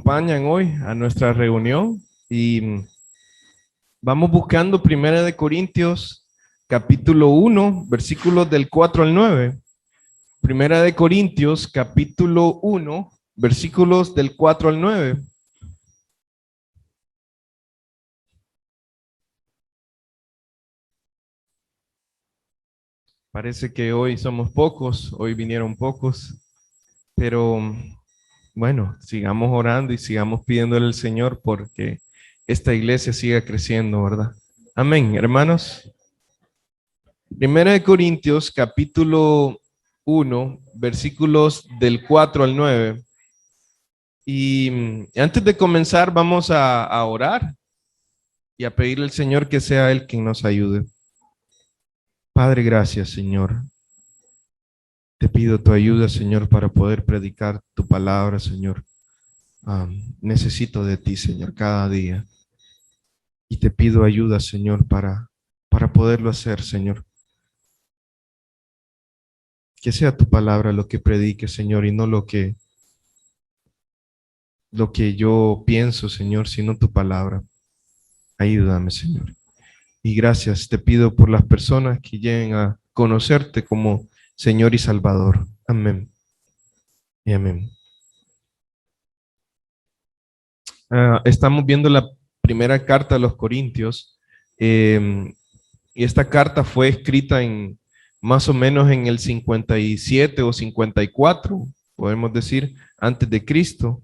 acompañan hoy a nuestra reunión y vamos buscando Primera de Corintios capítulo 1, versículos del 4 al 9. Primera de Corintios capítulo 1, versículos del 4 al 9. Parece que hoy somos pocos, hoy vinieron pocos, pero bueno, sigamos orando y sigamos pidiéndole al Señor porque esta iglesia siga creciendo, ¿verdad? Amén, hermanos. Primera de Corintios, capítulo 1, versículos del 4 al 9. Y antes de comenzar, vamos a orar y a pedirle al Señor que sea Él quien nos ayude. Padre, gracias, Señor. Te pido tu ayuda, Señor, para poder predicar tu palabra, Señor. Necesito de ti, Señor, cada día. Y te pido ayuda, Señor, para poderlo hacer, Señor. Que sea tu palabra lo que predique, Señor, y no lo que yo pienso, Señor, sino tu palabra. Ayúdame, Señor. Y gracias te pido por las personas que lleguen a conocerte como Señor y Salvador. Amén. Y amén. Estamos viendo la primera carta a los Corintios. Y esta carta fue escrita en más o menos en el 57 o 54, podemos decir, antes de Cristo.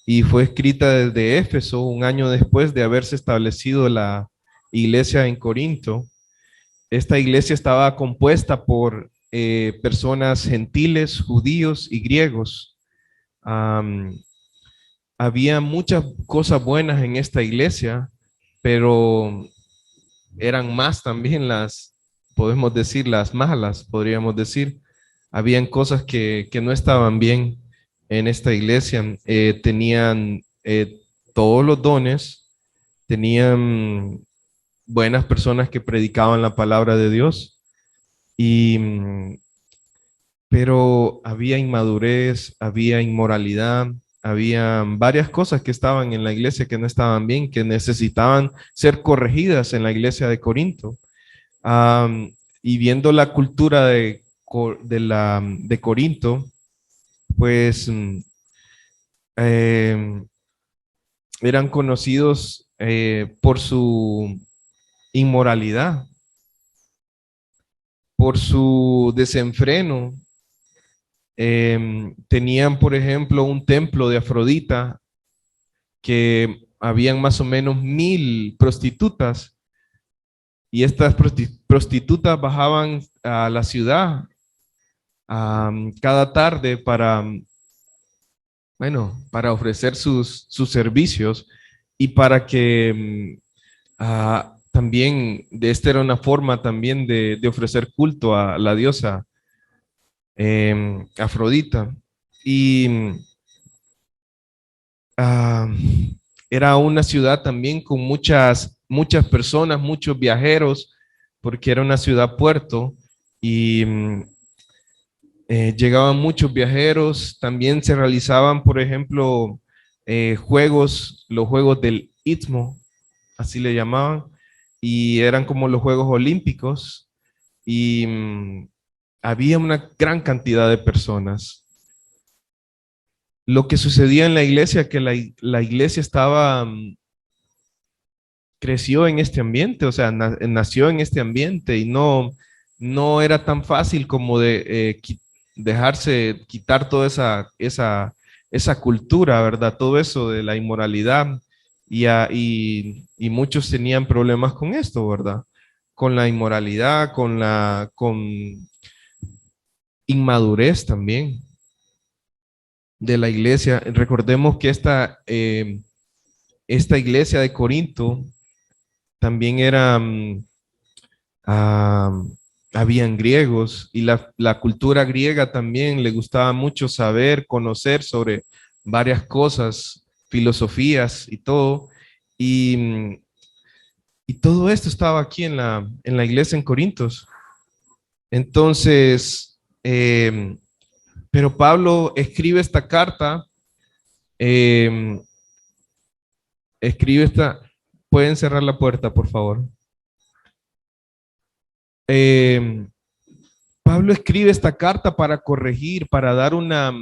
Y fue escrita desde Éfeso, un año después de haberse establecido la iglesia en Corinto. Esta iglesia estaba compuesta por personas gentiles, judíos y griegos. Am, Había muchas cosas buenas en esta iglesia, pero eran más también podemos decir, las malas, podríamos decir. Habían cosas que no estaban bien en esta iglesia. Tenían todos los dones, tenían buenas personas que predicaban la palabra de Dios, y, pero había inmadurez, había inmoralidad, había varias cosas que estaban en la iglesia que no estaban bien, que necesitaban ser corregidas en la iglesia de Corinto. Y viendo la cultura de Corinto, pues eh, eran conocidos por su inmoralidad, por su desenfreno. Tenían, por ejemplo, un templo de Afrodita que habían más o menos 1000 prostitutas, y estas prostitutas bajaban a la ciudad cada tarde para ofrecer sus servicios y para que también esta era una forma también de ofrecer culto a la diosa Afrodita. Y ah, era una ciudad también con muchas personas, muchos viajeros, porque era una ciudad puerto y llegaban muchos viajeros. También se realizaban, por ejemplo, los juegos del Istmo, así le llamaban, y eran como los Juegos Olímpicos, y había una gran cantidad de personas. Lo que sucedía en la iglesia, que la iglesia creció en este ambiente, o sea, nació en este ambiente, y no era tan fácil como dejarse quitar toda esa cultura, ¿verdad? Todo eso de la inmoralidad, y muchos tenían problemas con esto, ¿verdad? Con la inmoralidad, con inmadurez también de la iglesia. Recordemos que esta iglesia de Corinto también era, ah, habían griegos, y la cultura griega también le gustaba mucho saber, conocer sobre varias cosas, filosofías y todo. Y, y todo esto estaba aquí en la iglesia en Corintios. Entonces, pero Pablo escribe esta carta escribe esta, pueden cerrar la puerta, por favor. Pablo escribe esta carta para corregir, para dar una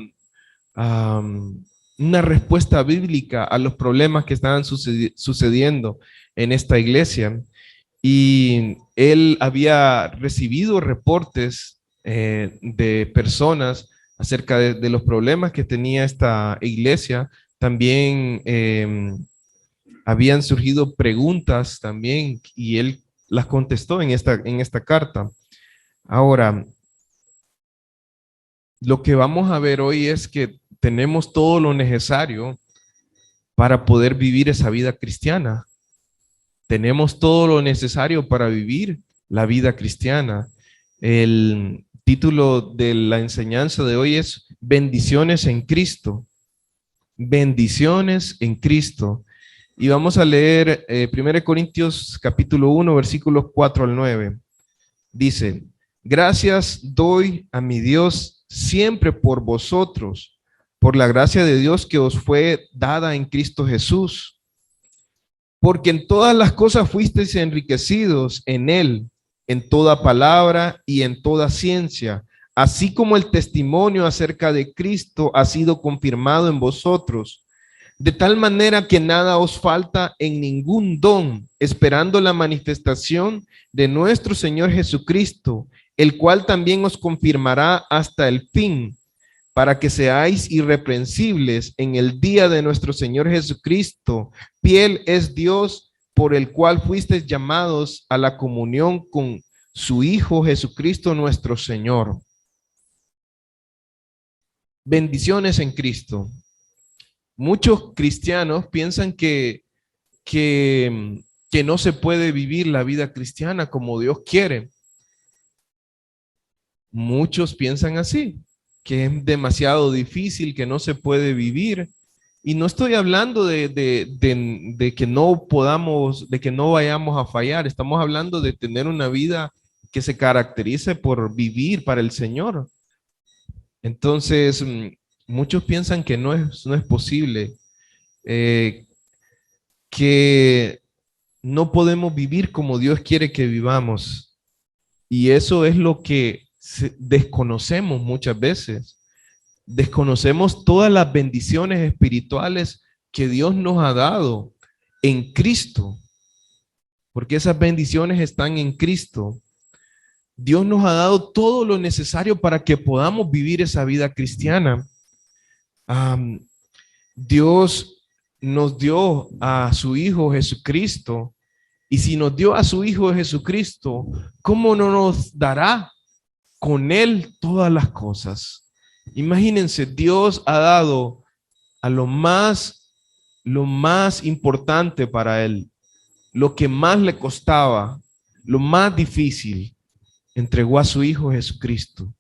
respuesta bíblica a los problemas que estaban sucediendo en esta iglesia. Y él había recibido reportes de personas acerca de los problemas que tenía esta iglesia. También habían surgido preguntas también y él las contestó en esta carta. Ahora, lo que vamos a ver hoy es que tenemos todo lo necesario para poder vivir esa vida cristiana. Tenemos todo lo necesario para vivir la vida cristiana. El título de la enseñanza de hoy es Bendiciones en Cristo. Bendiciones en Cristo. Y vamos a leer 1 Corintios capítulo 1, versículos 4 al 9. Dice, gracias doy a mi Dios siempre por vosotros, por la gracia de Dios que os fue dada en Cristo Jesús. Porque en todas las cosas fuisteis enriquecidos en él, en toda palabra y en toda ciencia, así como el testimonio acerca de Cristo ha sido confirmado en vosotros, de tal manera que nada os falta en ningún don, esperando la manifestación de nuestro Señor Jesucristo, el cual también os confirmará hasta el fin, para que seáis irreprensibles en el día de nuestro Señor Jesucristo. Fiel es Dios, por el cual fuisteis llamados a la comunión con su Hijo Jesucristo nuestro Señor. Bendiciones en Cristo. Muchos cristianos piensan que no se puede vivir la vida cristiana como Dios quiere. Muchos piensan así, que es demasiado difícil, que no se puede vivir. Y no estoy hablando de que no podamos, de que no vayamos a fallar. Estamos hablando de tener una vida que se caracterice por vivir para el Señor. Entonces, muchos piensan que no es posible, que no podemos vivir como Dios quiere que vivamos. Y eso es lo que desconocemos muchas veces. Desconocemos todas las bendiciones espirituales que Dios nos ha dado en Cristo, porque esas bendiciones están en Cristo. Dios nos ha dado todo lo necesario para que podamos vivir esa vida cristiana. Dios nos dio a su Hijo Jesucristo, y si nos dio a su Hijo Jesucristo, ¿cómo no nos dará con Él todas las cosas? Imagínense, Dios ha dado a lo más importante para Él, lo que más le costaba, lo más difícil, entregó a su Hijo Jesucristo.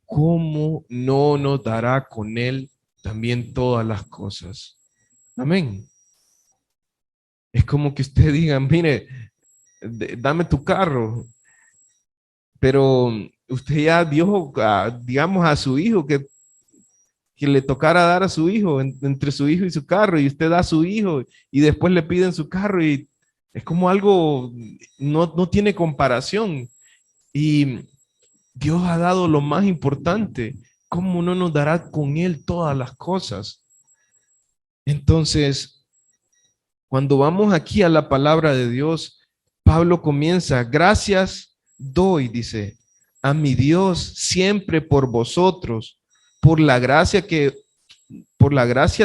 ¿Cómo no nos dará con Él también todas las cosas? Amén. Es como que usted diga, mire, dame tu carro, pero usted ya dio, digamos, a su hijo que le tocara dar a su hijo, entre su hijo y su carro, y usted da a su hijo y después le piden su carro, y es como algo, no tiene comparación. Y Dios ha dado lo más importante. ¿Cómo no nos dará con Él todas las cosas? Entonces, cuando vamos aquí a la palabra de Dios, Pablo comienza, gracias doy, dice, a mi Dios siempre por vosotros, por la gracia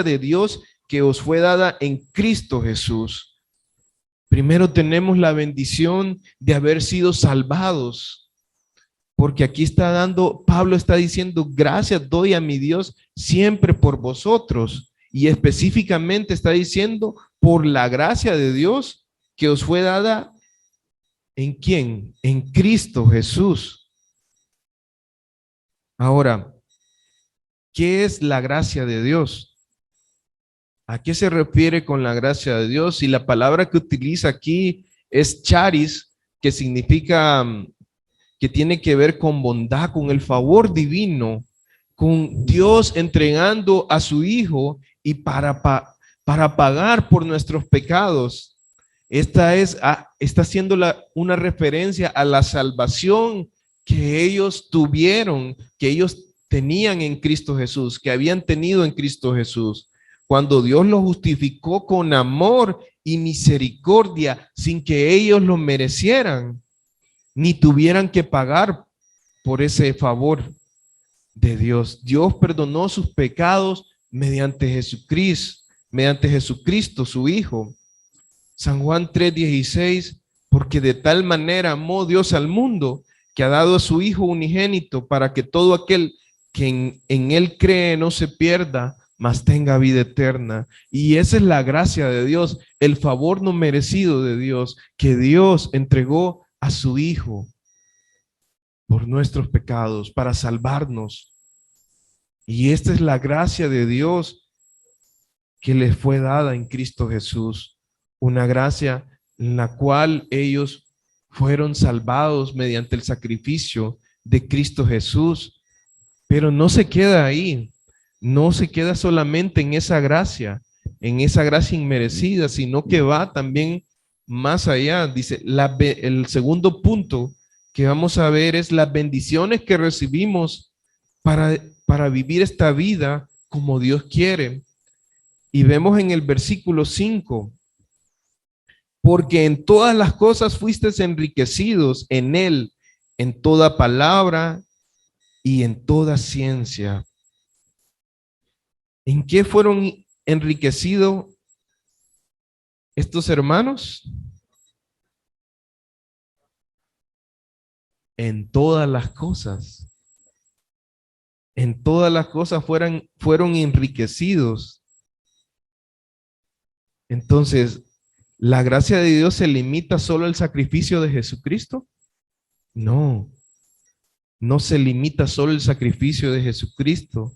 de Dios que os fue dada en Cristo Jesús. Primero tenemos la bendición de haber sido salvados, porque aquí Pablo está diciendo, gracias doy a mi Dios siempre por vosotros, y específicamente está diciendo, por la gracia de Dios que os fue dada, ¿en quién? En Cristo Jesús. Ahora, ¿qué es la gracia de Dios? ¿A qué se refiere con la gracia de Dios? Y la palabra que utiliza aquí es charis, que significa, que tiene que ver con bondad, con el favor divino, con Dios entregando a su Hijo y para pagar por nuestros pecados. Está haciendo una referencia a la salvación que ellos tuvieron, que ellos tenían en Cristo Jesús, que habían tenido en Cristo Jesús. Cuando Dios los justificó con amor y misericordia sin que ellos lo merecieran, ni tuvieran que pagar por ese favor de Dios. Dios perdonó sus pecados mediante Jesucristo, su Hijo. San Juan 3:16, porque de tal manera amó Dios al mundo que ha dado a su Hijo unigénito para que todo aquel que en él cree no se pierda, mas tenga vida eterna. Y esa es la gracia de Dios, el favor no merecido de Dios, que Dios entregó a su Hijo por nuestros pecados, para salvarnos. Y esta es la gracia de Dios que les fue dada en Cristo Jesús. Una gracia en la cual ellos fueron salvados mediante el sacrificio de Cristo Jesús. Pero no se queda ahí, no se queda solamente en esa gracia inmerecida, sino que va también más allá. Dice, el segundo punto que vamos a ver es las bendiciones que recibimos para vivir esta vida como Dios quiere. Y vemos en el versículo 5, porque en todas las cosas fuisteis enriquecidos en él, en toda palabra y en toda ciencia. ¿En qué fueron enriquecidos estos hermanos? En todas las cosas. En todas las cosas fueron enriquecidos. Entonces, ¿la gracia de Dios se limita solo al sacrificio de Jesucristo? No, no se limita solo al sacrificio de Jesucristo.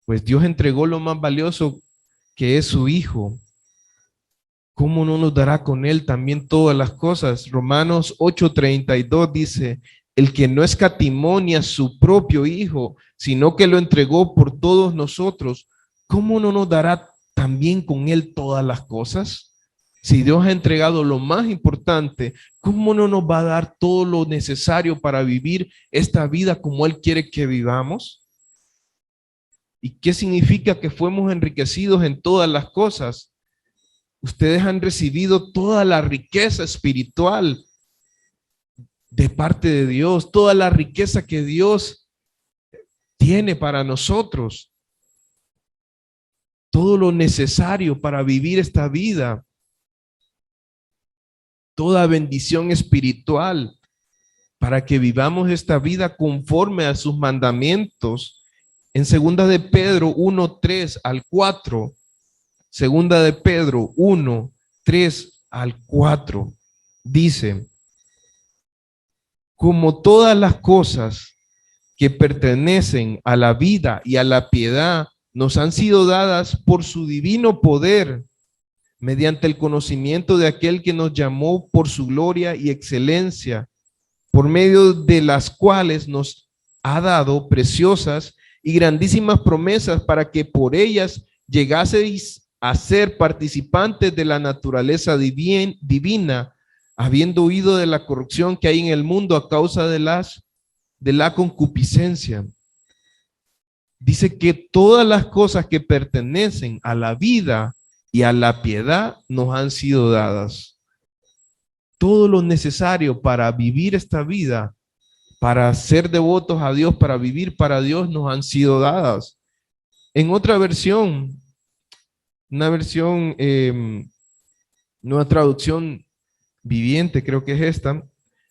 Pues Dios entregó lo más valioso, que es su Hijo. ¿Cómo no nos dará con él también todas las cosas? Romanos 8:32 dice, el que no escatimó ni a su propio Hijo, sino que lo entregó por todos nosotros, ¿cómo no nos dará también con él todas las cosas? Si Dios ha entregado lo más importante, ¿cómo no nos va a dar todo lo necesario para vivir esta vida como Él quiere que vivamos? ¿Y qué significa que fuimos enriquecidos en todas las cosas? Ustedes han recibido toda la riqueza espiritual de parte de Dios, toda la riqueza que Dios tiene para nosotros, todo lo necesario para vivir esta vida, toda bendición espiritual para que vivamos esta vida conforme a sus mandamientos. En segunda de Pedro 1:3-4, segunda de Pedro 1:3-4, dice, como todas las cosas que pertenecen a la vida y a la piedad nos han sido dadas por su divino poder, mediante el conocimiento de aquel que nos llamó por su gloria y excelencia, por medio de las cuales nos ha dado preciosas y grandísimas promesas para que por ellas llegaseis a ser participantes de la naturaleza divina, habiendo huido de la corrupción que hay en el mundo a causa de la concupiscencia. Dice que todas las cosas que pertenecen a la vida y a la piedad nos han sido dadas. Todo lo necesario para vivir esta vida, para ser devotos a Dios, para vivir para Dios, nos han sido dadas. En otra versión, una versión, nueva traducción viviente, creo que es esta,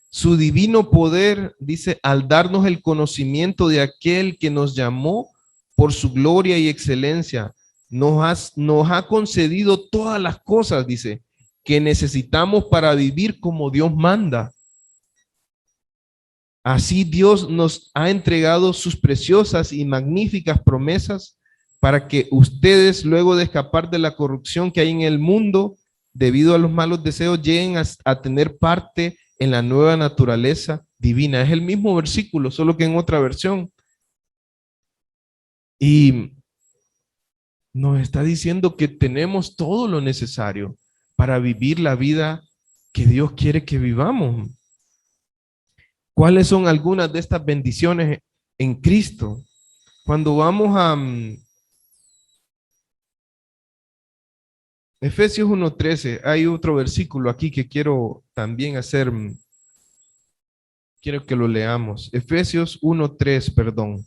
su divino poder, dice, al darnos el conocimiento de aquel que nos llamó por su gloria y excelencia, nos ha concedido todas las cosas, dice, que necesitamos para vivir como Dios manda. Así Dios nos ha entregado sus preciosas y magníficas promesas para que ustedes, luego de escapar de la corrupción que hay en el mundo, debido a los malos deseos, lleguen a tener parte en la nueva naturaleza divina. Es el mismo versículo, solo que en otra versión. Y Nos está diciendo que tenemos todo lo necesario para vivir la vida que Dios quiere que vivamos. ¿Cuáles son algunas de estas bendiciones en Cristo? Cuando vamos a Efesios 1:13, hay otro versículo aquí que quiero también hacer, quiero que lo leamos. Efesios 1:3, perdón.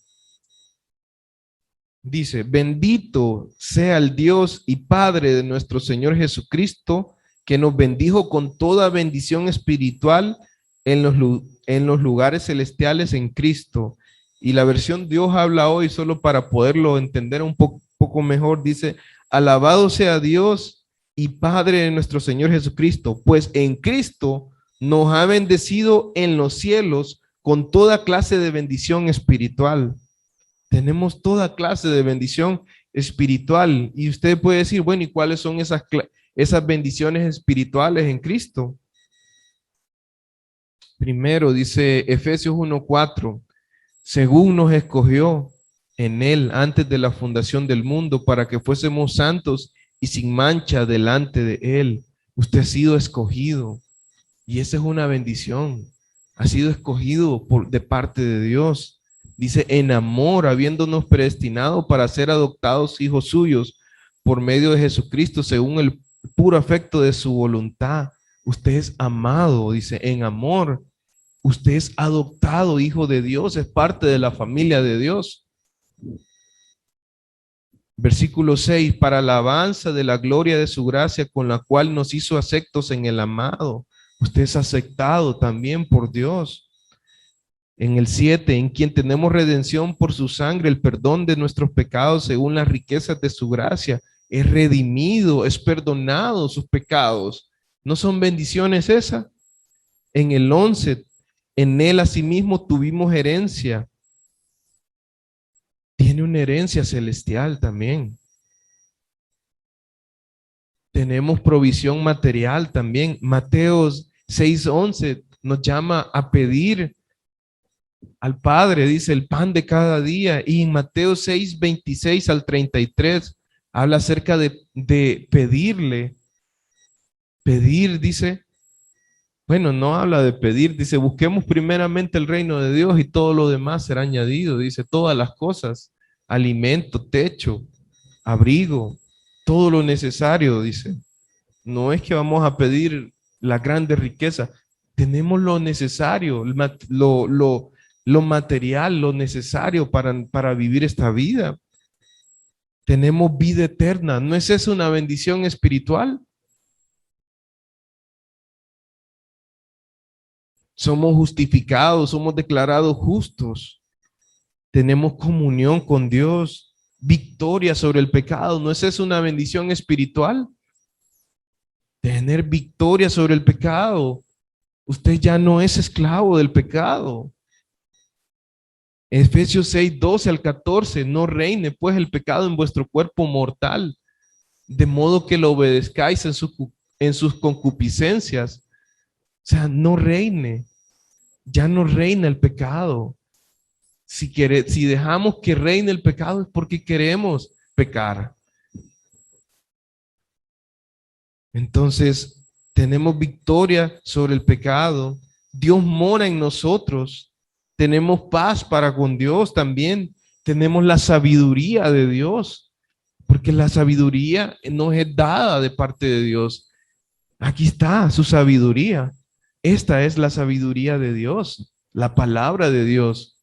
Dice, bendito sea el Dios y Padre de nuestro Señor Jesucristo, que nos bendijo con toda bendición espiritual en los lugares celestiales en Cristo. Y la versión Dios habla hoy, solo para poderlo entender un poco mejor, dice, alabado sea Dios y Padre de nuestro Señor Jesucristo, pues en Cristo nos ha bendecido en los cielos con toda clase de bendición espiritual. Tenemos toda clase de bendición espiritual. Y usted puede decir, bueno, ¿y cuáles son esas bendiciones espirituales en Cristo? Primero dice Efesios 1:4, según nos escogió en él antes de la fundación del mundo para que fuésemos santos y sin mancha delante de él. Usted ha sido escogido y esa es una bendición. Ha sido escogido de parte de Dios. Dice, en amor, habiéndonos predestinado para ser adoptados hijos suyos por medio de Jesucristo, según el puro afecto de su voluntad. Usted es amado, dice, en amor. Usted es adoptado hijo de Dios, es parte de la familia de Dios. Versículo 6, para alabanza de la gloria de su gracia con la cual nos hizo aceptos en el amado. Usted es aceptado también por Dios. En el 7, en quien tenemos redención por su sangre, el perdón de nuestros pecados según las riquezas de su gracia. Es redimido, es perdonado sus pecados. ¿No son bendiciones esas? En el 11, en él asimismo tuvimos herencia. Tiene una herencia celestial también. Tenemos provisión material también. Mateos 6:11 nos llama a pedir al Padre, dice el pan de cada día. Y en Mateo 6:26 al 33 habla acerca de pedirle. Pedir, dice, bueno, no habla de pedir, dice, busquemos primeramente el reino de Dios y todo lo demás será añadido, dice, todas las cosas, alimento, techo, abrigo, todo lo necesario, dice. No es que vamos a pedir la grande riqueza, tenemos lo necesario, lo material, lo necesario para vivir esta vida. Tenemos vida eterna. ¿No es eso una bendición espiritual? Somos justificados, somos declarados justos. Tenemos comunión con Dios, victoria sobre el pecado. ¿No es eso una bendición espiritual? Tener victoria sobre el pecado. Usted ya no es esclavo del pecado. Efesios 6:12 al 14, no reine pues el pecado en vuestro cuerpo mortal, de modo que lo obedezcáis en sus concupiscencias. O sea, no reine, ya no reina el pecado. Si dejamos que reine el pecado es porque queremos pecar. Entonces, tenemos victoria sobre el pecado. Dios mora en nosotros. Tenemos paz para con Dios también. Tenemos la sabiduría de Dios, porque la sabiduría nos es dada de parte de Dios. Aquí está su sabiduría. Esta es la sabiduría de Dios, la palabra de Dios.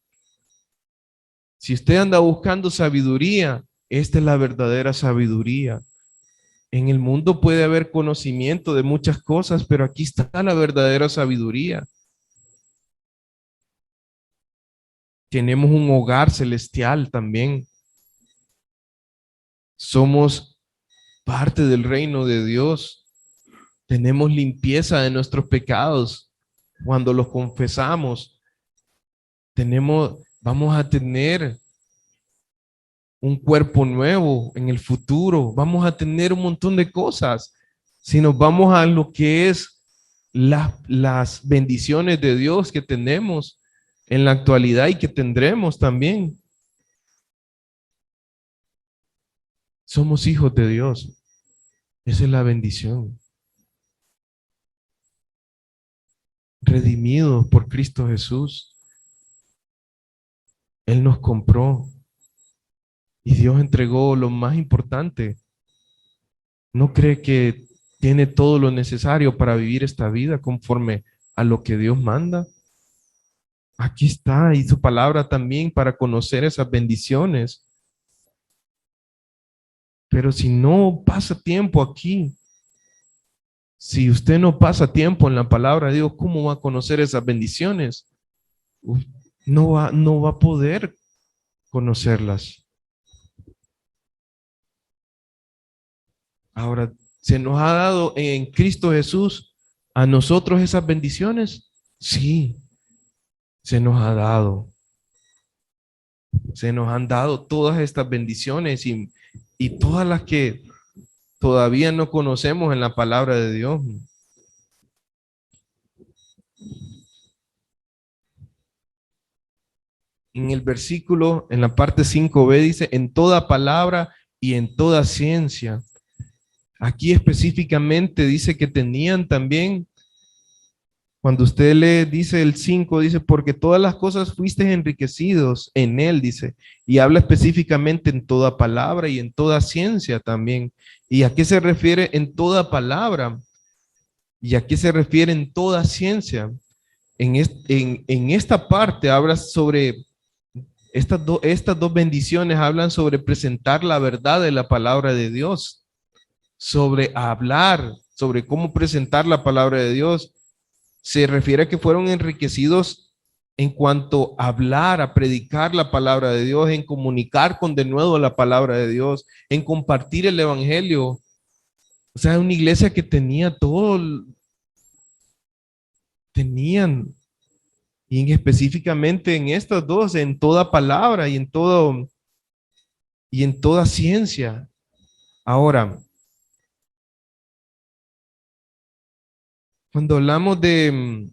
Si usted anda buscando sabiduría, esta es la verdadera sabiduría. En el mundo puede haber conocimiento de muchas cosas, pero aquí está la verdadera sabiduría. Tenemos un hogar celestial también. Somos parte del reino de Dios. Tenemos limpieza de nuestros pecados cuando los confesamos. Vamos a tener un cuerpo nuevo en el futuro. Vamos a tener un montón de cosas. Si nos vamos a lo que es las bendiciones de Dios que tenemos en la actualidad y que tendremos también. Somos hijos de Dios. Esa es la bendición. Redimidos por Cristo Jesús. Él nos compró y Dios entregó lo más importante. ¿No cree que tiene todo lo necesario para vivir esta vida conforme a lo que Dios manda? Aquí está, y su palabra también para conocer esas bendiciones. Pero si no pasa tiempo aquí, si usted no pasa tiempo en la palabra de Dios, ¿cómo va a conocer esas bendiciones? No va a poder conocerlas. Ahora, ¿se nos ha dado en Cristo Jesús a nosotros esas bendiciones? Sí, se nos ha dado. Se nos han dado todas estas bendiciones y todas las que todavía no conocemos en la palabra de Dios. En el versículo, en la parte 5b dice, en toda palabra y en toda ciencia. Aquí específicamente dice que tenían también, cuando usted lee, dice el 5, dice, porque todas las cosas fuiste enriquecidos en él, dice, y habla específicamente en toda palabra y en toda ciencia también. ¿Y a qué se refiere en toda palabra? ¿Y a qué se refiere en toda ciencia? En esta parte habla sobre, estas dos bendiciones hablan sobre presentar la verdad de la palabra de Dios, sobre hablar, sobre cómo presentar la palabra de Dios. Se refiere a que fueron enriquecidos en cuanto a hablar, a predicar la palabra de Dios, en comunicar con denuedo la palabra de Dios, en compartir el evangelio. O sea, una iglesia que tenía todo, tenían, y específicamente en estas dos, en toda palabra y en toda ciencia. Ahora, cuando hablamos de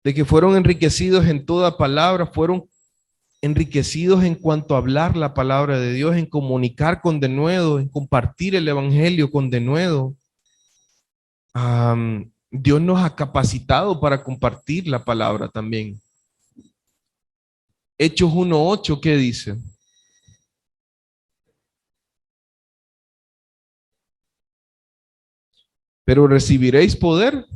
que fueron enriquecidos en toda palabra, fueron enriquecidos en cuanto a hablar la palabra de Dios, en comunicar con denuedo, en compartir el evangelio con denuedo. Dios nos ha capacitado para compartir la palabra también. Hechos 1:8, ¿qué dice? Pero recibiréis poder.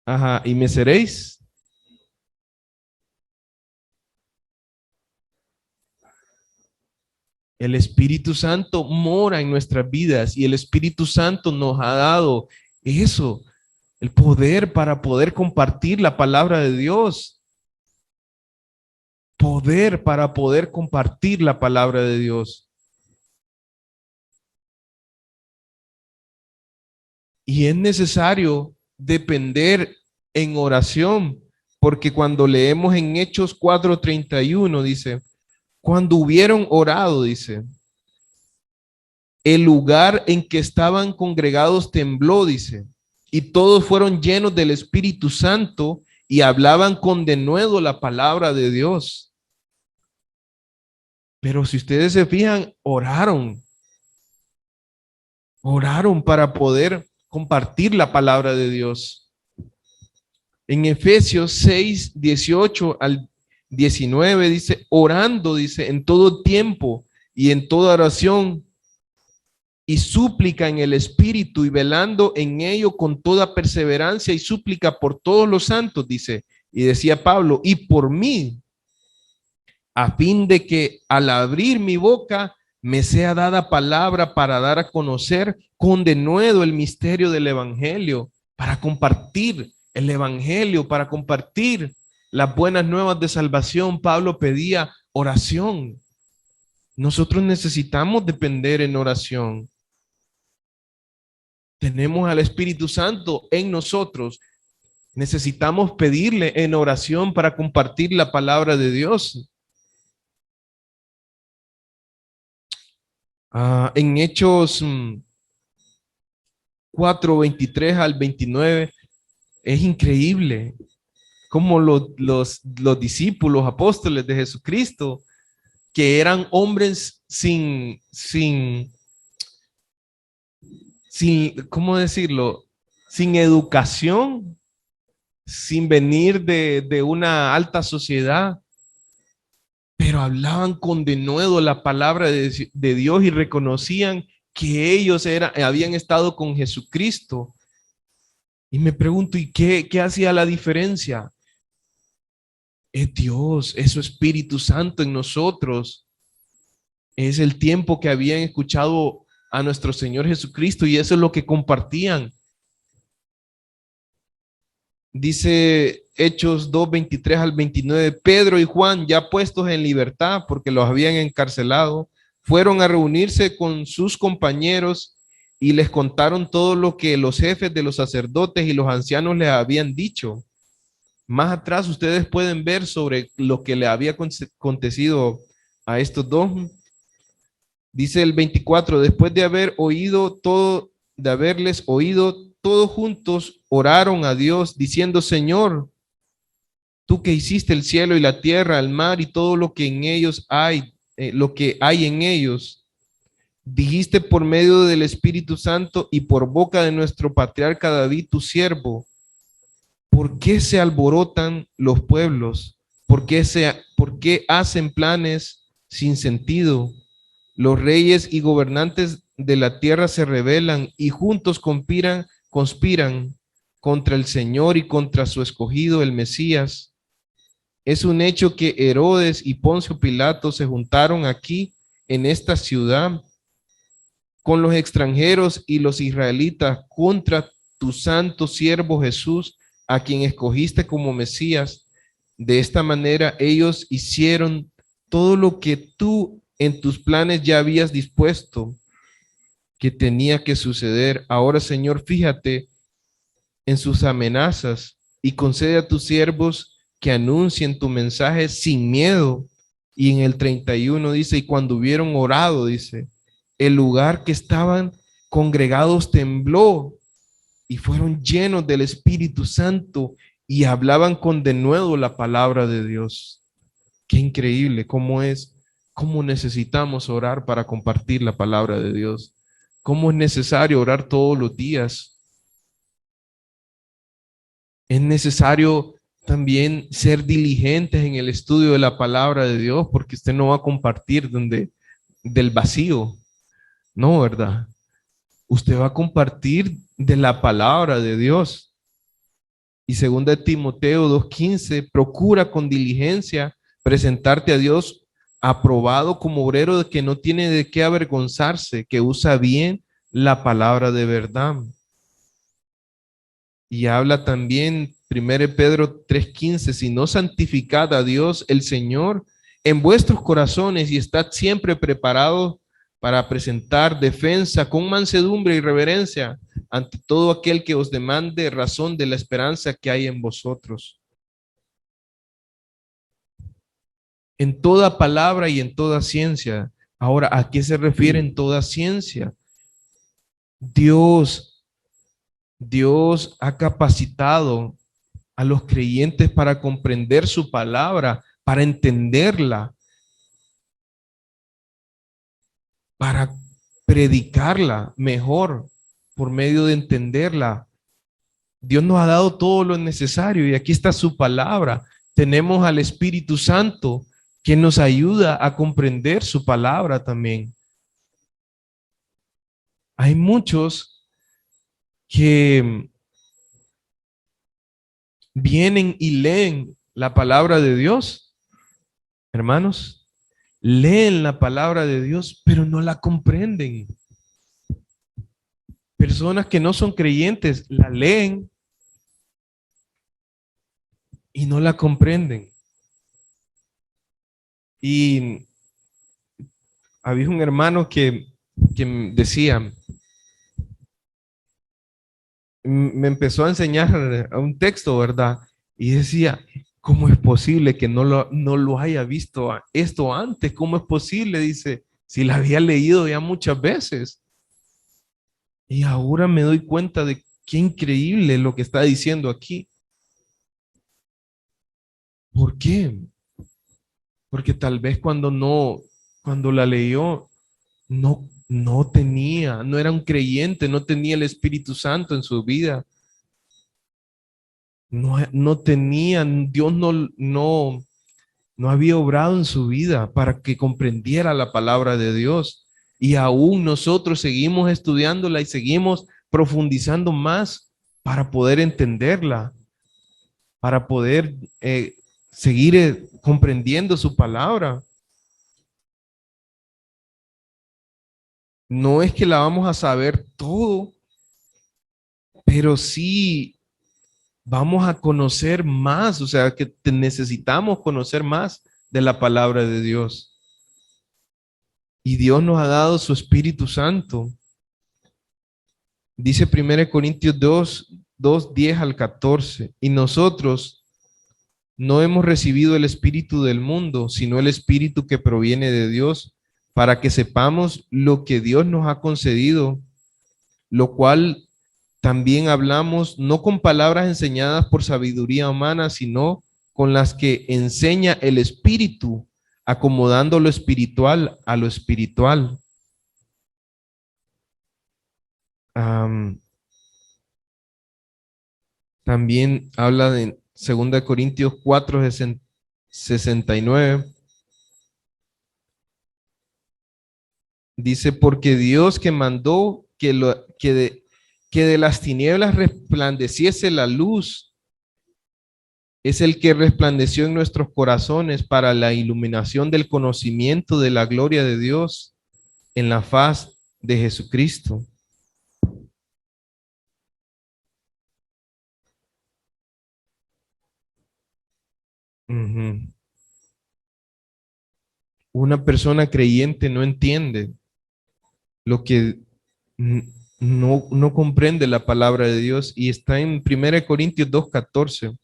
Ajá, y me seréis. El Espíritu Santo mora en nuestras vidas y el Espíritu Santo nos ha dado eso, el poder para poder compartir la palabra de Dios. Poder para poder compartir la palabra de Dios. Y es necesario depender en oración, porque cuando leemos en Hechos 4:31 dice, cuando hubieron orado, dice, el lugar en que estaban congregados tembló, dice, y todos fueron llenos del Espíritu Santo y hablaban con denuedo la palabra de Dios. Pero si ustedes se fijan, oraron para poder compartir la palabra de Dios. En Efesios 6:18 al 19 dice, orando, dice, en todo tiempo y en toda oración y súplica en el Espíritu y velando en ello con toda perseverancia y súplica por todos los santos, dice, y decía Pablo, y por mí, a fin de que al abrir mi boca me sea dada palabra para dar a conocer con denuedo el misterio del Evangelio, para compartir el Evangelio, para compartir las buenas nuevas de salvación. Pablo pedía oración. Nosotros necesitamos depender en oración. Tenemos al Espíritu Santo en nosotros. Necesitamos pedirle en oración para compartir la palabra de Dios. En Hechos 4:23 al 29 es increíble como los discípulos, apóstoles de Jesucristo, que eran hombres sin, ¿cómo decirlo? Sin educación, sin venir de una alta sociedad, pero hablaban con denuedo la palabra de Dios y reconocían que ellos habían estado con Jesucristo. Y me pregunto, ¿y qué hacía la diferencia? Es Dios, es su Espíritu Santo en nosotros. Es el tiempo que habían escuchado a nuestro Señor Jesucristo y eso es lo que compartían. Dice Hechos 2:23 al 29, Pedro y Juan, ya puestos en libertad porque los habían encarcelado, fueron a reunirse con sus compañeros y les contaron todo lo que los jefes de los sacerdotes y los ancianos les habían dicho. Más atrás ustedes pueden ver sobre lo que le había acontecido a estos dos. Dice el 24, después de haberles oído, todos juntos oraron a Dios diciendo, Señor, tú que hiciste el cielo y la tierra, el mar y todo lo que en ellos hay, lo que hay en ellos, dijiste por medio del Espíritu Santo y por boca de nuestro patriarca David, tu siervo, ¿por qué se alborotan los pueblos? ¿Por qué hacen planes sin sentido? Los reyes y gobernantes de la tierra se rebelan y juntos conspiran contra el Señor y contra su escogido, el Mesías. Es un hecho que Herodes y Poncio Pilato se juntaron aquí en esta ciudad con los extranjeros y los israelitas contra tu santo siervo Jesús, a quien escogiste como Mesías. De esta manera ellos hicieron todo lo que tú en tus planes ya habías dispuesto que tenía que suceder. Ahora, Señor, fíjate en sus amenazas y concede a tus siervos que anuncien tu mensaje sin miedo. Y en el 31 dice, y cuando hubieron orado, dice, el lugar que estaban congregados tembló y fueron llenos del Espíritu Santo y hablaban con denuedo la palabra de Dios. Qué increíble cómo necesitamos orar para compartir la palabra de Dios. Cómo es necesario orar todos los días. Es necesario también ser diligentes en el estudio de la palabra de Dios, porque usted no va a compartir del vacío, no, ¿verdad? Usted va a compartir de la palabra de Dios. Y segunda de Timoteo 2:15, procura con diligencia presentarte a Dios aprobado como obrero de que no tiene de qué avergonzarse, que usa bien la palabra de verdad. Y habla también 1 Pedro 3:15, si no santificad a Dios el Señor en vuestros corazones y estad siempre preparados para presentar defensa con mansedumbre y reverencia ante todo aquel que os demande razón de la esperanza que hay en vosotros. En toda palabra y en toda ciencia. Ahora, ¿a qué se refiere en toda ciencia? Dios ha capacitado a los creyentes para comprender su palabra, para entenderla, para predicarla mejor por medio de entenderla. Dios nos ha dado todo lo necesario y aquí está su palabra. Tenemos al Espíritu Santo que nos ayuda a comprender su palabra también. Hay muchos que vienen y leen la palabra de Dios, hermanos, leen la palabra de Dios, pero no la comprenden. Personas que no son creyentes la leen y no la comprenden. Y había un hermano que decía, me empezó a enseñar un texto, ¿verdad? Y decía, ¿cómo es posible que no lo haya visto esto antes? ¿Cómo es posible? Dice, si la había leído ya muchas veces. Y ahora me doy cuenta de qué increíble lo que está diciendo aquí. ¿Por qué? Porque tal vez cuando la leyó, no era un creyente, no tenía el Espíritu Santo en su vida. No tenía, Dios no había obrado en su vida para que comprendiera la palabra de Dios. Y aún nosotros seguimos estudiándola y seguimos profundizando más para poder entenderla, para poder seguir comprendiendo su palabra. No es que la vamos a saber todo, pero sí vamos a conocer más, o sea, que necesitamos conocer más de la palabra de Dios. Y Dios nos ha dado su Espíritu Santo. Dice 1 Corintios 10 al 14. Y nosotros no hemos recibido el Espíritu del mundo, sino el Espíritu que proviene de Dios, para que sepamos lo que Dios nos ha concedido, lo cual también hablamos no con palabras enseñadas por sabiduría humana, sino con las que enseña el Espíritu, acomodando lo espiritual a lo espiritual. Am, También habla de 2 Corintios 4:69. Dice, porque Dios que mandó que de las tinieblas resplandeciese la luz, es el que resplandeció en nuestros corazones para la iluminación del conocimiento de la gloria de Dios en la faz de Jesucristo. Ujú. Una persona creyente no entiende lo que no comprende la palabra de Dios y está en 1 Corintios 2:14.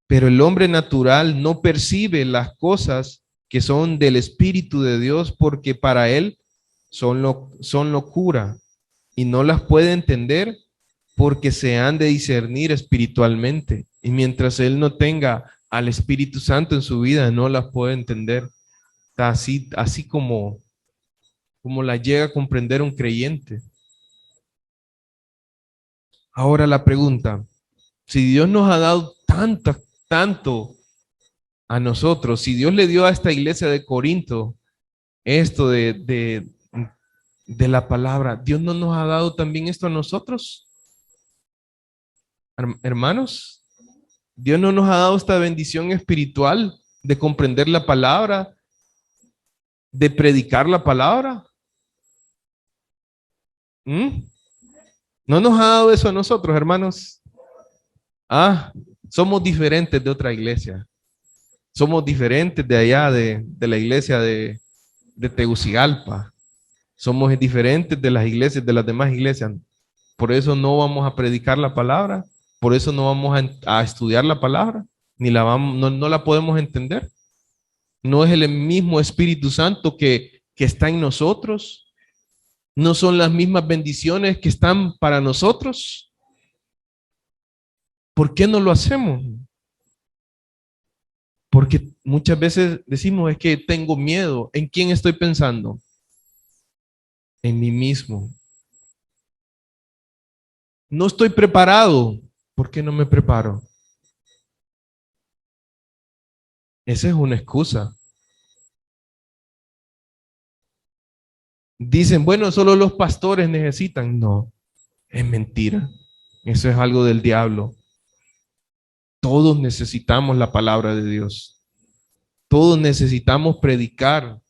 Pero el hombre natural no percibe las cosas que son del Espíritu de Dios porque para él son locura y no las puede entender porque se han de discernir espiritualmente. Y mientras él no tenga al Espíritu Santo en su vida, no las puede entender. Está así como la llega a comprender un creyente. Ahora la pregunta, si Dios nos ha dado tanto a nosotros, si Dios le dio a esta iglesia de Corinto esto de la palabra, ¿Dios no nos ha dado también esto a nosotros, hermanos? ¿Dios no nos ha dado esta bendición espiritual de comprender la palabra, de predicar la palabra? ¿Mm? ¿No nos ha dado eso a nosotros, hermanos? Ah, somos diferentes de otra iglesia. Somos diferentes de allá, de la iglesia de Tegucigalpa. Somos diferentes de las iglesias, de las demás iglesias. Por eso no vamos a predicar la palabra, por eso no vamos a estudiar la palabra, ni no la podemos entender. No es el mismo Espíritu Santo que está en nosotros. No son las mismas bendiciones que están para nosotros. ¿Por qué no lo hacemos? Porque muchas veces decimos, es que tengo miedo. ¿En quién estoy pensando? En mí mismo. No estoy preparado. ¿Por qué no me preparo? Esa es una excusa. Dicen, bueno, solo los pastores necesitan. No, es mentira. Eso es algo del diablo. Todos necesitamos la palabra de Dios. Todos necesitamos predicar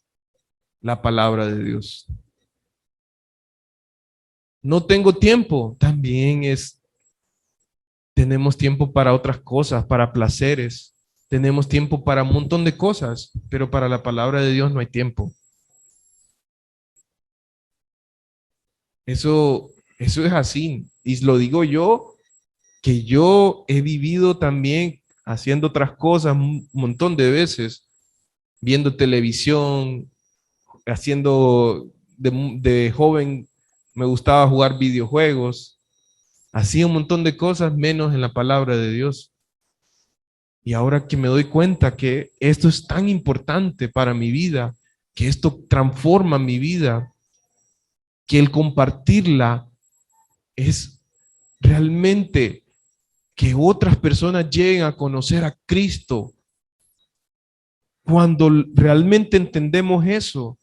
la palabra de Dios. No tengo tiempo. También tenemos tiempo para otras cosas, para placeres. Tenemos tiempo para un montón de cosas, pero para la palabra de Dios no hay tiempo. Eso es así. Y lo digo yo, que yo he vivido también haciendo otras cosas un montón de veces, viendo televisión, haciendo de joven, me gustaba jugar videojuegos, hacía un montón de cosas menos en la palabra de Dios. Y ahora que me doy cuenta que esto es tan importante para mi vida, que esto transforma mi vida, que el compartirla es realmente que otras personas lleguen a conocer a Cristo. Cuando realmente entendemos eso,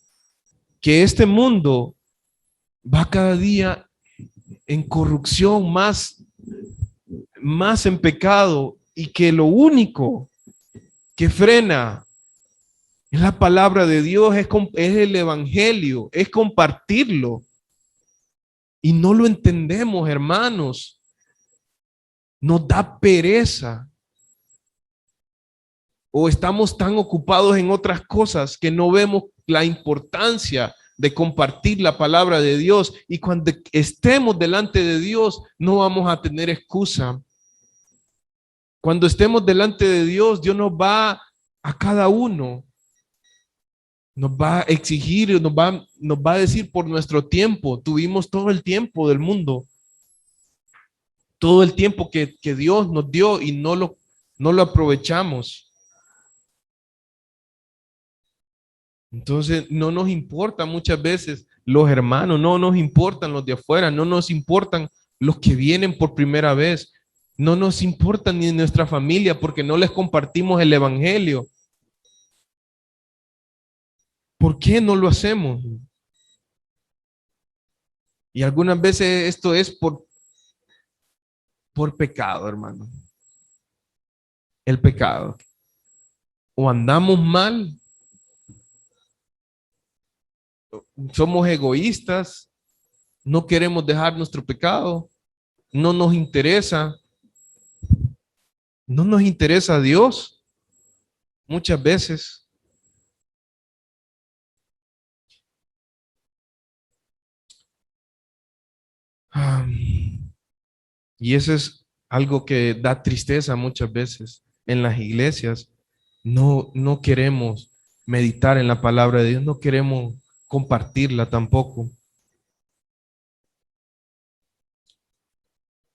que este mundo va cada día en corrupción, más en pecado, y que lo único que frena es la palabra de Dios, es el evangelio, es compartirlo. Y no lo entendemos, hermanos. Nos da pereza. O estamos tan ocupados en otras cosas que no vemos la importancia de compartir la palabra de Dios. Y cuando estemos delante de Dios, no vamos a tener excusa. Cuando estemos delante de Dios, Dios nos va a cada uno, nos va a exigir, nos va a decir por nuestro tiempo. Tuvimos todo el tiempo del mundo, todo el tiempo que Dios nos dio y no lo aprovechamos. Entonces, no nos importa muchas veces los hermanos, no nos importan los de afuera, no nos importan los que vienen por primera vez, no nos importa ni nuestra familia porque no les compartimos el evangelio. ¿Por qué no lo hacemos? Y algunas veces esto es por pecado, hermano. El pecado. O andamos mal, somos egoístas, no queremos dejar nuestro pecado, no nos interesa, no nos interesa a Dios muchas veces. Y eso es algo que da tristeza muchas veces en las iglesias. No queremos meditar en la palabra de Dios, no queremos compartirla tampoco.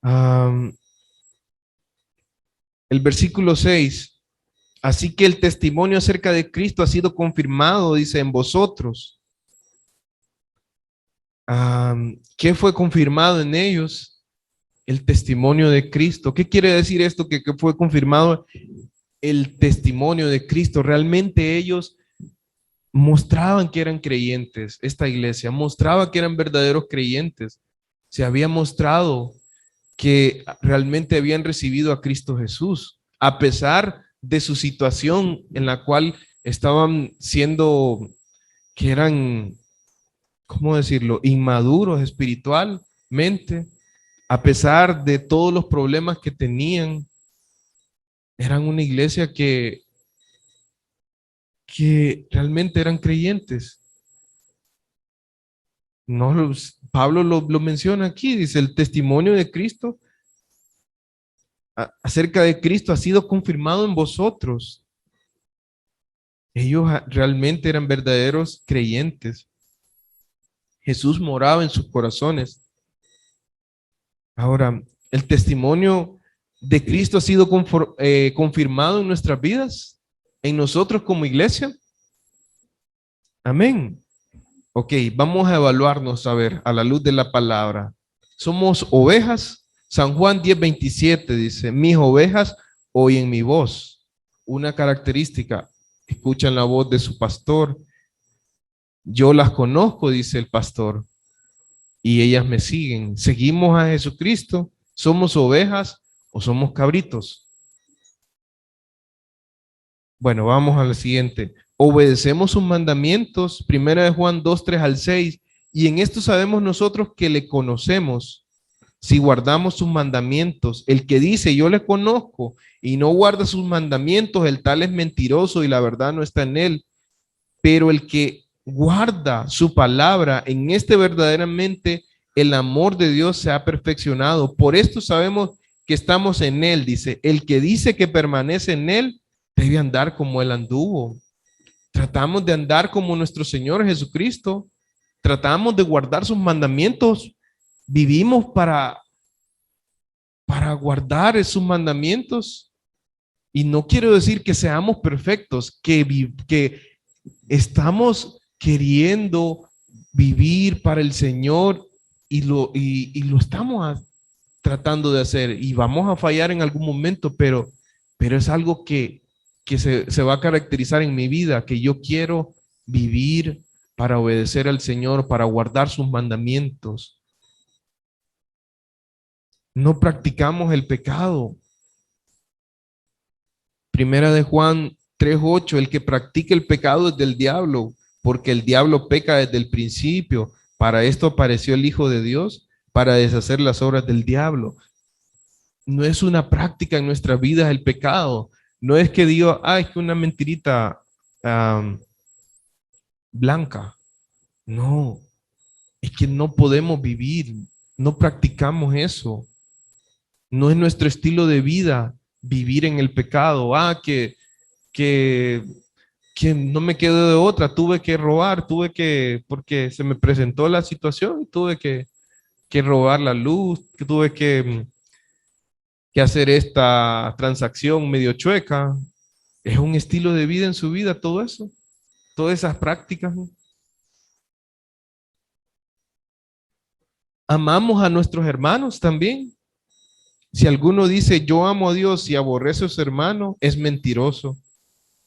Um, el versículo 6. Así que el testimonio acerca de Cristo ha sido confirmado, dice, en vosotros. ¿Qué fue confirmado en ellos? El testimonio de Cristo. ¿Qué quiere decir esto que fue confirmado el testimonio de Cristo? Realmente ellos mostraban que eran creyentes, esta iglesia mostraba que eran verdaderos creyentes. Se había mostrado que realmente habían recibido a Cristo Jesús, a pesar de su situación en la cual estaban siendo, que eran, ¿cómo decirlo?, inmaduros espiritualmente, a pesar de todos los problemas que tenían, eran una iglesia que realmente eran creyentes. No, Pablo lo menciona aquí, dice, el testimonio de Cristo acerca de Cristo ha sido confirmado en vosotros. Ellos realmente eran verdaderos creyentes. Jesús moraba en sus corazones. Ahora, el testimonio de Cristo ha sido confirmado en nuestras vidas, en nosotros como iglesia. Amén. Ok, vamos a evaluarnos, a ver, a la luz de la palabra. ¿Somos ovejas? San Juan 10:27 dice, mis ovejas oyen mi voz. Una característica, escuchan la voz de su pastor. Yo las conozco, dice el pastor, y ellas me siguen. ¿Seguimos a Jesucristo? ¿Somos ovejas o somos cabritos? Bueno, vamos a la siguiente. Obedecemos sus mandamientos, primera de Juan 2:3 al 6, y en esto sabemos nosotros que le conocemos si guardamos sus mandamientos. El que dice yo le conozco y no guarda sus mandamientos, el tal es mentiroso y la verdad no está en él. Pero el que guarda su palabra, en este verdaderamente el amor de Dios se ha perfeccionado. Por esto sabemos que estamos en él, dice. El que dice que permanece en él debe andar como él anduvo. Tratamos de andar como nuestro Señor Jesucristo. Tratamos de guardar sus mandamientos. Vivimos para guardar sus mandamientos. Y no quiero decir que seamos perfectos, que estamos queriendo vivir para el Señor y lo estamos tratando de hacer y vamos a fallar en algún momento, pero es algo que se va a caracterizar en mi vida, que yo quiero vivir para obedecer al Señor, para guardar sus mandamientos. No practicamos el pecado. Primera de Juan 3:8, el que practica el pecado es del diablo, porque el diablo peca desde el principio. Para esto apareció el Hijo de Dios, para deshacer las obras del diablo. No es una práctica en nuestras vidas el pecado. No es que digo, es que una mentirita blanca. No, es que no podemos vivir, no practicamos eso. No es nuestro estilo de vida vivir en el pecado. Que, que no me quedo de otra, tuve que robar, porque se me presentó la situación, tuve que robar la luz, que tuve que hacer esta transacción medio chueca. Es un estilo de vida en su vida, todo eso, todas esas prácticas. Amamos a nuestros hermanos también. Si alguno dice yo amo a Dios y aborrece a su hermano, es mentiroso.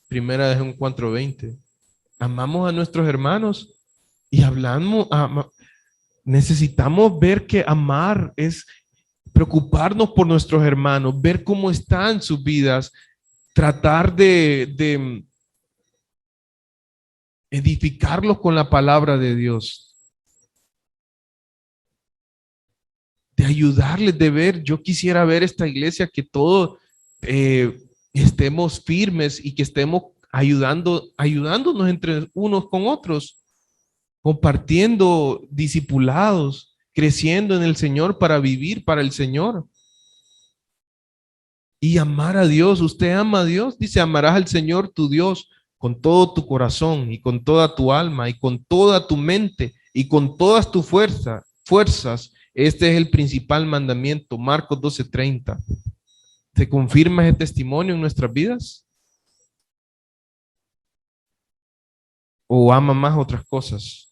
Primera de Juan 4:20. Amamos a nuestros hermanos y hablamos, necesitamos ver que amar es preocuparnos por nuestros hermanos, ver cómo están sus vidas, tratar de edificarlos con la palabra de Dios, de ayudarles, de ver. Yo quisiera ver esta iglesia que todos estemos firmes y que estemos ayudándonos entre unos con otros, compartiendo, discipulados, creciendo en el Señor para vivir para el Señor y amar a Dios. Usted ama a Dios, dice, amarás al Señor tu Dios con todo tu corazón y con toda tu alma y con toda tu mente y con todas tus fuerzas. Este es el principal mandamiento, Marcos 12:30. ¿Se confirma ese testimonio en nuestras vidas? ¿O ama más otras cosas?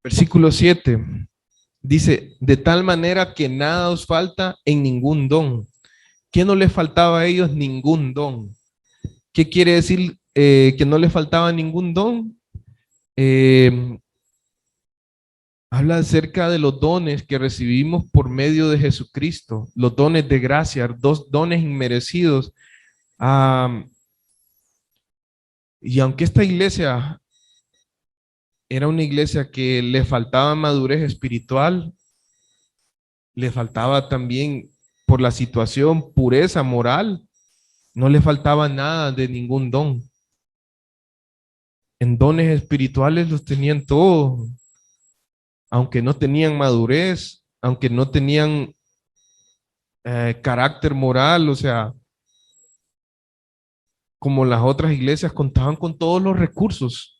Versículo 7 dice, de tal manera que nada os falta en ningún don. ¿Qué no les faltaba a ellos? Ningún don. ¿Qué quiere decir que no les faltaba ningún don? Eh, Habla acerca de los dones que recibimos por medio de Jesucristo, los dones de gracia, dos dones inmerecidos. Ah, y aunque esta iglesia era una iglesia que le faltaba madurez espiritual, le faltaba también por la situación pureza moral, no le faltaba nada de ningún don. En dones espirituales los tenían todos, aunque no tenían madurez, aunque no tenían carácter moral, o sea, como las otras iglesias contaban con todos los recursos.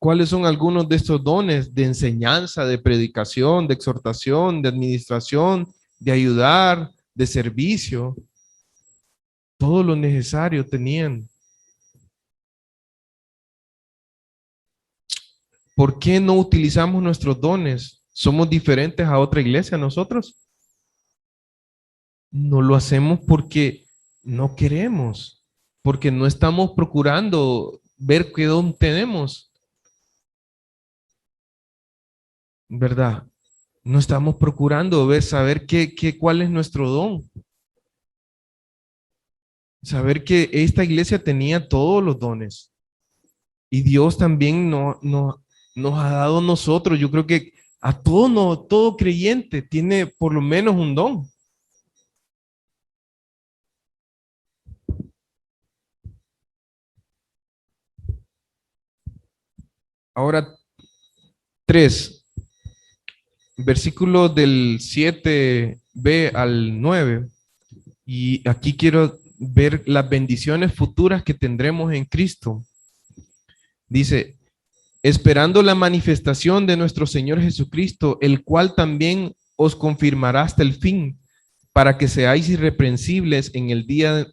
¿Cuáles son algunos de estos dones de enseñanza, de predicación, de exhortación, de administración, de ayudar, de servicio? Todo lo necesario tenían. ¿Por qué no utilizamos nuestros dones? ¿Somos diferentes a otra iglesia nosotros? No lo hacemos porque no queremos, porque no estamos procurando ver qué don tenemos, ¿verdad? No estamos procurando ver, saber cuál es nuestro don. Saber que esta iglesia tenía todos los dones y Dios también nos ha dado a nosotros. Yo creo que a todo, no, todo creyente tiene por lo menos un don. Ahora, 3 versículos del 7b al 9. Y aquí quiero ver las bendiciones futuras que tendremos en Cristo. Dice, esperando la manifestación de nuestro Señor Jesucristo, el cual también os confirmará hasta el fin, para que seáis irreprensibles en el día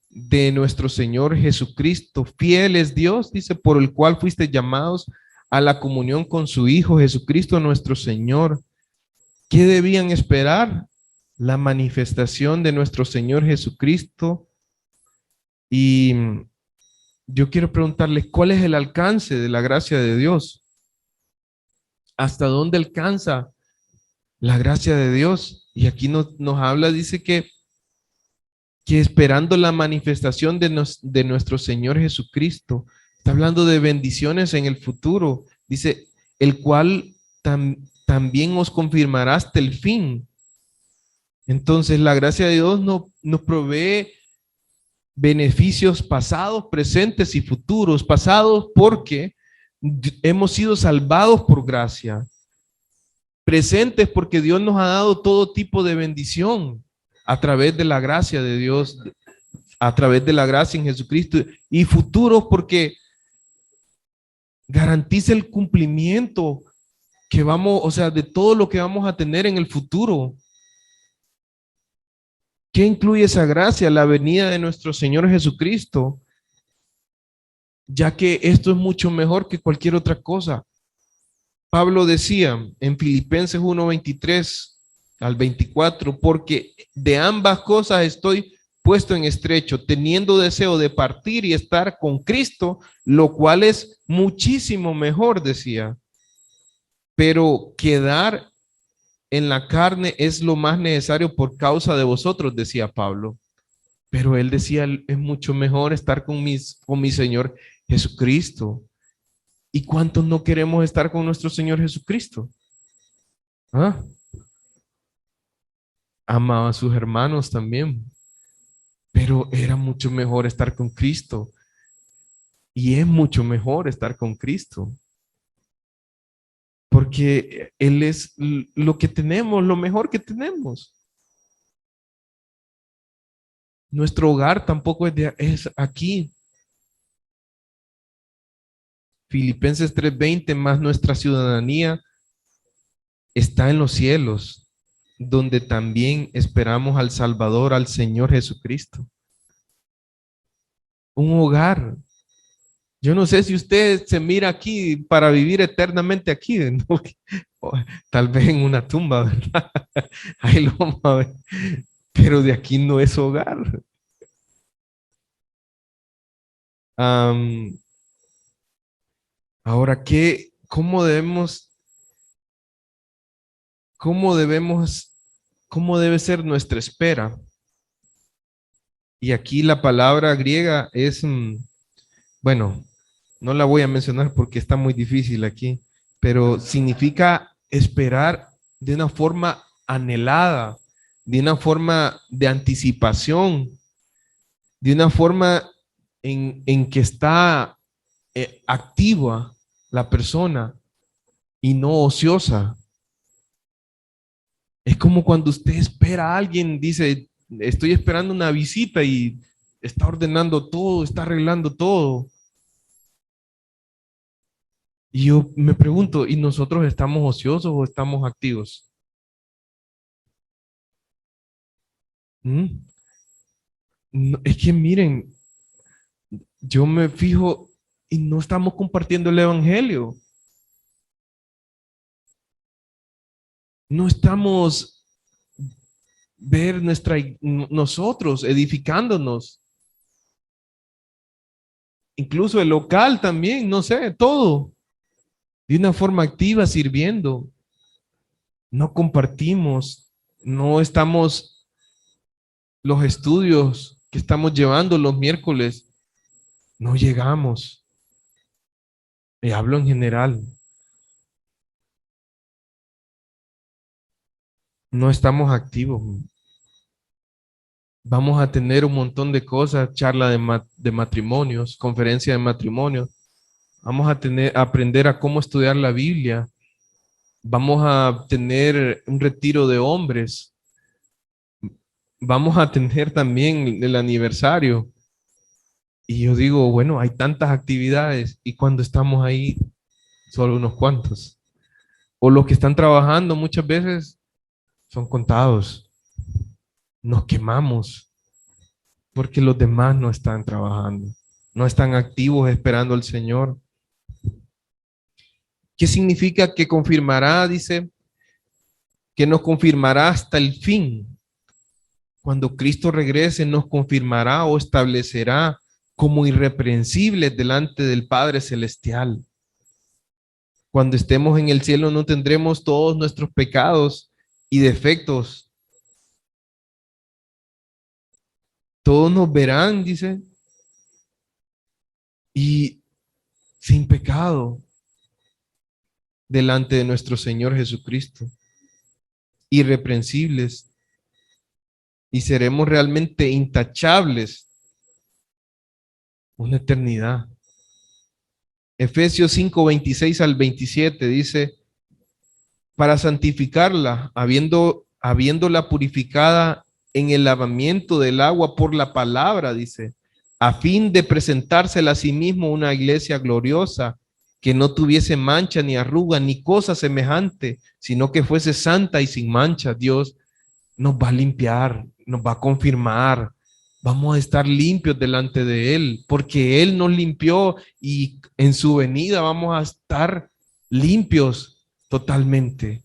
de nuestro Señor Jesucristo. Fiel es Dios, dice, por el cual fuiste llamados a la comunión con su Hijo Jesucristo nuestro Señor. ¿Qué debían esperar? La manifestación de nuestro Señor Jesucristo. Y yo quiero preguntarles, ¿cuál es el alcance de la gracia de Dios? ¿Hasta dónde alcanza la gracia de Dios? Y aquí nos habla, dice que esperando la manifestación de nuestro Señor Jesucristo, está hablando de bendiciones en el futuro, dice, el cual también os confirmará hasta el fin. Entonces, la gracia de Dios nos provee beneficios pasados, presentes y futuros. Pasados porque hemos sido salvados por gracia. Presentes porque Dios nos ha dado todo tipo de bendición a través de la gracia de Dios, a través de la gracia en Jesucristo. Y futuros porque garantiza el cumplimiento que vamos, o sea, de todo lo que vamos a tener en el futuro. ¿Qué incluye esa gracia? La venida de nuestro Señor Jesucristo, ya que esto es mucho mejor que cualquier otra cosa. Pablo decía en Filipenses 1:23 al 24, porque de ambas cosas estoy puesto en estrecho, teniendo deseo de partir y estar con Cristo, lo cual es muchísimo mejor, decía. Pero quedar en la carne es lo más necesario por causa de vosotros, decía Pablo. Pero él decía, es mucho mejor estar con mi Señor Jesucristo. ¿Y cuántos no queremos estar con nuestro Señor Jesucristo? ¿Ah? Amaba a sus hermanos también, pero era mucho mejor estar con Cristo. Y es mucho mejor estar con Cristo, porque Él es lo que tenemos, lo mejor que tenemos. Nuestro hogar tampoco es aquí. Filipenses 3:20, más nuestra ciudadanía está en los cielos, donde también esperamos al Salvador, al Señor Jesucristo. Un hogar. Yo no sé si usted se mira aquí para vivir eternamente aquí, ¿no? Tal vez en una tumba, ¿verdad? Ahí lo vamos a ver. Pero de aquí no es hogar. Am, Ahora, cómo debemos, cómo debe ser nuestra espera? Y aquí la palabra griega es, bueno, no la voy a mencionar porque está muy difícil aquí, pero significa esperar de una forma anhelada, de una forma de anticipación, de una forma en que está activa la persona y no ociosa. Es como cuando usted espera a alguien, dice, estoy esperando una visita y está ordenando todo, está arreglando todo. Y yo me pregunto, ¿y nosotros estamos ociosos o estamos activos? ¿Mm? No, es que miren, yo me fijo y no estamos compartiendo el evangelio. No estamos ver nosotros edificándonos, incluso el local también, no sé, todo de una forma activa sirviendo. No compartimos, no estamos los estudios que estamos llevando los miércoles, no llegamos. Y hablo en general, no estamos activos. Vamos a tener un montón de cosas, charla de matrimonios, conferencia de matrimonios. Vamos a aprender a cómo estudiar la Biblia. Vamos a tener un retiro de hombres. Vamos a tener también el aniversario. Y yo digo, bueno, hay tantas actividades y cuando estamos ahí, solo unos cuantos. O los que están trabajando muchas veces son contados. Nos quemamos porque los demás no están trabajando, no están activos esperando al Señor. ¿Qué significa que confirmará? Dice que nos confirmará hasta el fin. Cuando Cristo regrese, nos confirmará o establecerá como irreprensibles delante del Padre Celestial. Cuando estemos en el cielo no tendremos todos nuestros pecados y defectos. Todos nos verán, dice, y sin pecado delante de nuestro Señor Jesucristo, irreprensibles, y seremos realmente intachables una eternidad. Efesios 5:26 al 27 dice, para santificarla, habiéndola purificada en el lavamiento del agua por la palabra, dice, a fin de presentársela a sí mismo una iglesia gloriosa, que no tuviese mancha ni arruga ni cosa semejante, sino que fuese santa y sin mancha. Dios nos va a limpiar, nos va a confirmar, vamos a estar limpios delante de Él, porque Él nos limpió y en su venida vamos a estar limpios totalmente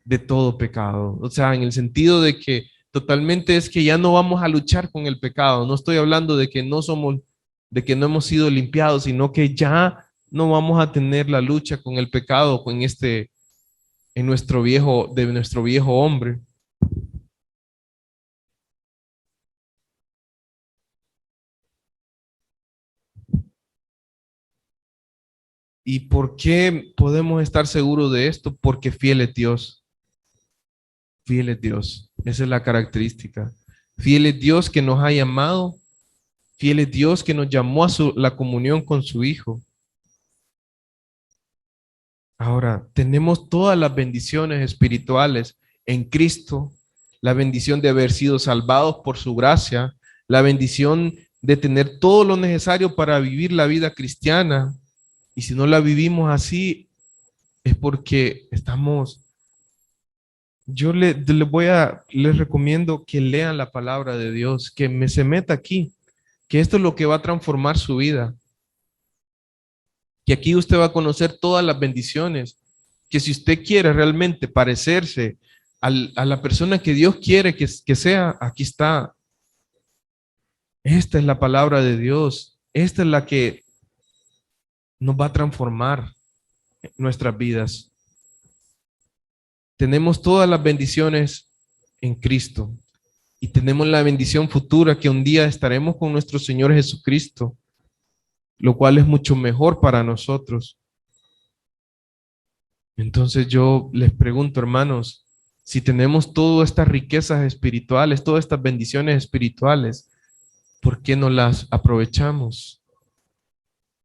de todo pecado. O sea, en el sentido de que totalmente es que ya no vamos a luchar con el pecado. No estoy hablando de que no somos, de que no hemos sido limpiados, sino que ya no vamos a tener la lucha con el pecado, con en nuestro de nuestro viejo hombre. ¿Y por qué podemos estar seguros de esto? Porque fiel es Dios, fiel es Dios. Esa es la característica. Fiel es Dios que nos ha llamado, fiel es Dios que nos llamó a la comunión con su Hijo. Ahora, tenemos todas las bendiciones espirituales en Cristo, la bendición de haber sido salvados por su gracia, la bendición de tener todo lo necesario para vivir la vida cristiana. Y si no la vivimos así, es porque estamos. Les recomiendo que lean la palabra de Dios, que se meta aquí, que esto es lo que va a transformar su vida, que aquí usted va a conocer todas las bendiciones, que si usted quiere realmente parecerse a la persona que Dios quiere que sea, aquí está. Esta es la palabra de Dios, esta es la que nos va a transformar nuestras vidas. Tenemos todas las bendiciones en Cristo. Y tenemos la bendición futura que un día estaremos con nuestro Señor Jesucristo, lo cual es mucho mejor para nosotros. Entonces yo les pregunto, hermanos, si tenemos todas estas riquezas espirituales, todas estas bendiciones espirituales, ¿por qué no las aprovechamos?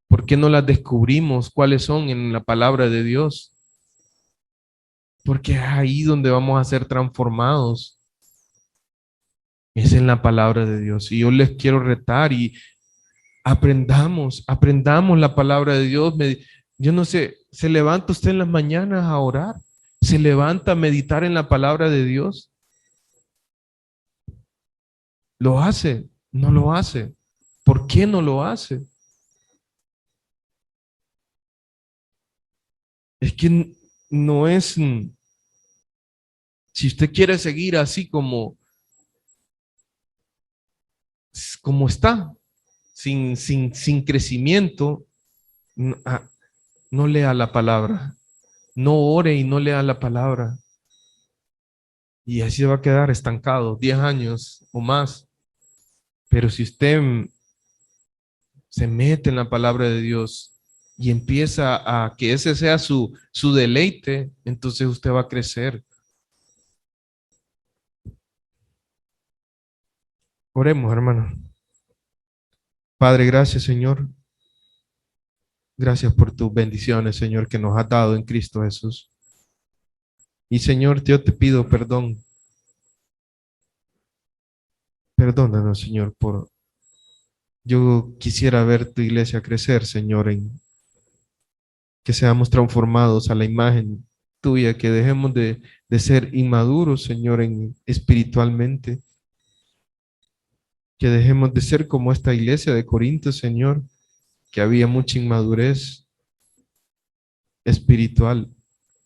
¿Por qué no las descubrimos cuáles son en la palabra de Dios? Porque es ahí donde vamos a ser transformados. Es en la palabra de Dios. Y yo les quiero retar y aprendamos la palabra de Dios. Yo no sé, ¿se levanta usted en las mañanas a orar? ¿Se levanta a meditar en la palabra de Dios? ¿Lo hace? ¿No lo hace? ¿Por qué no lo hace? Es que no es, si usted quiere seguir así como está, sin crecimiento, no, no lea la palabra, no ore y no lea la palabra. Y así va a quedar estancado 10 años o más. Pero si usted se mete en la palabra de Dios y empieza a que ese sea su deleite, entonces usted va a crecer. Oremos, hermano. Padre, gracias, Señor. Gracias por tus bendiciones, Señor, que nos has dado en Cristo Jesús. Y Señor, yo te pido perdón. Perdónanos, Señor, Yo quisiera ver tu iglesia crecer, Señor, en que seamos transformados a la imagen tuya, que dejemos de ser inmaduros, Señor, espiritualmente, que dejemos de ser como esta iglesia de Corinto, Señor, que había mucha inmadurez espiritual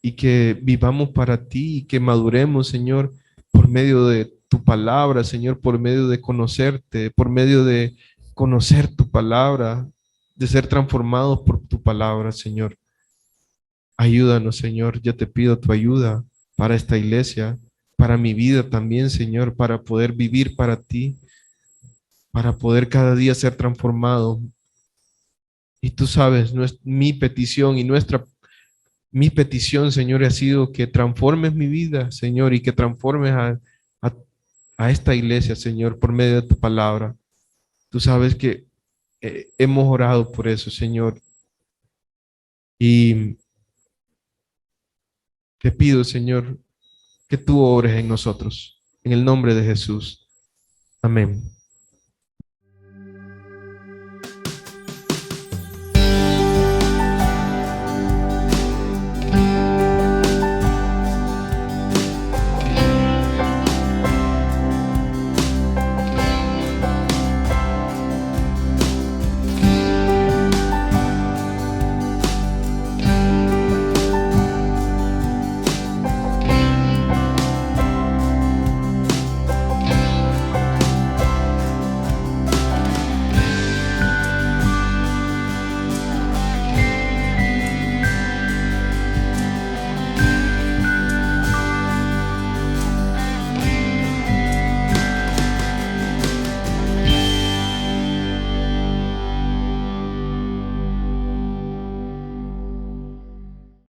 y que vivamos para ti y que maduremos, Señor, por medio de tu palabra, Señor, por medio de conocerte, por medio de conocer tu palabra, de ser transformados por tu palabra, Señor. Ayúdanos, Señor. Yo te pido tu ayuda para esta iglesia, para mi vida también, Señor, para poder vivir para ti, para poder cada día ser transformado. Y tú sabes, mi petición y mi petición, Señor, ha sido que transformes mi vida, Señor, y que transformes a, a esta iglesia, Señor, por medio de tu palabra. Tú sabes que hemos orado por eso, Señor. Y te pido, Señor, que tú obres en nosotros. En el nombre de Jesús. Amén.